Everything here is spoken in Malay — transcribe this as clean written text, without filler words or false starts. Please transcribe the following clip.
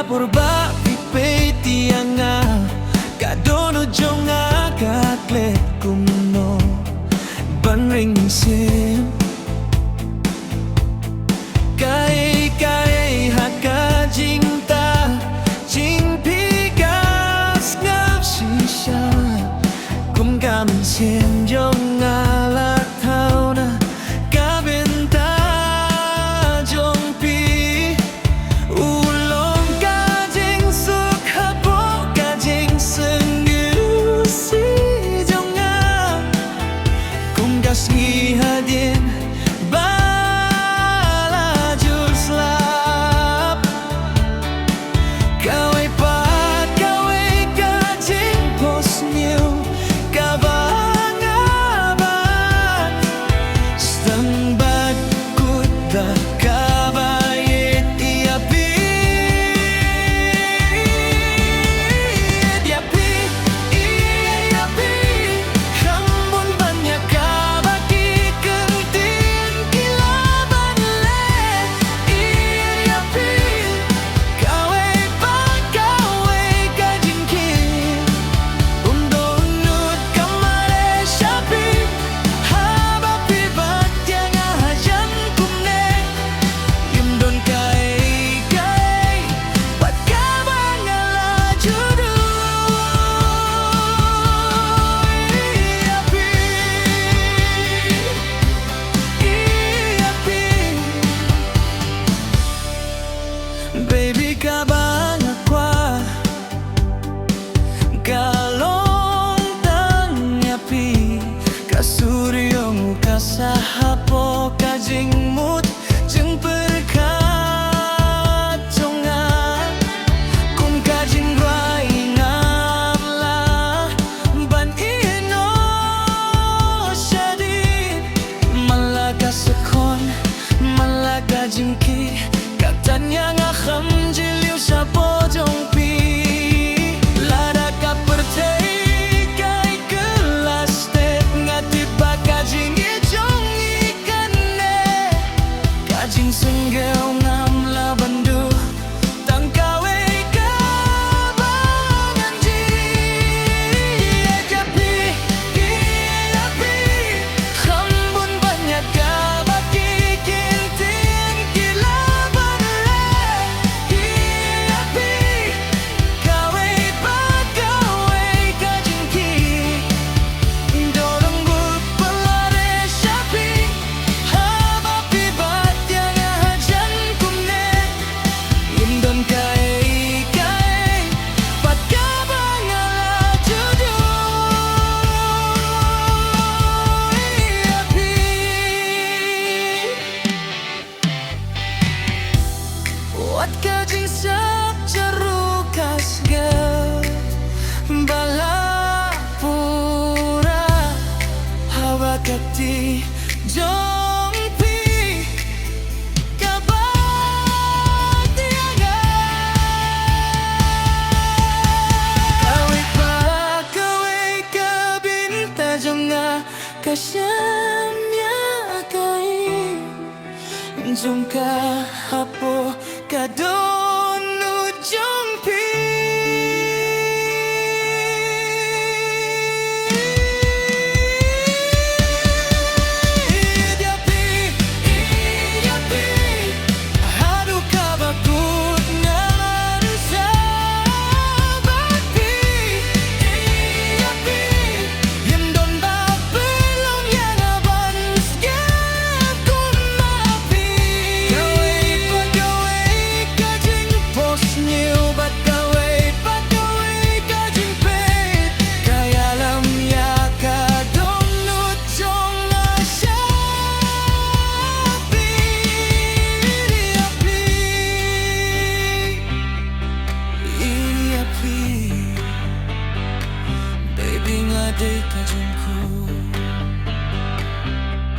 purba pipe tianga kadono jonga kakle kumno banring sim kai kai haka jinta jingpi gas ngap shisha kum gam sim jonga la thauna kabenta jongpi ulong kajing suk hapo kajing senggu si jonga kum gas ngi hadin Baby kabang akwa kalong tanyapi kasuryong kasahapo kajing mut jeng perkat jonga kum kajing rai ngamla ban ino syadid malaga sekon malaga jingki katanya ngakam jiliu sapo jongpi lada ka pertei kai kelas tet ngati pakajing ijong ikane kajing senggeu ngamla bandu tangkawe kabangan ji japi api khambun banyak kabaki kintin kilaban Wat kajing sap cerukas gel bala pura hawa kati jongpi kabatiaga kawe pa kawe kabinta jonga kasyamya kai jongka hapo kadonu jongpi hadu kabakut ngaru sabapi yendon ba belum yang aban skep kumapi Baby ngade kajengku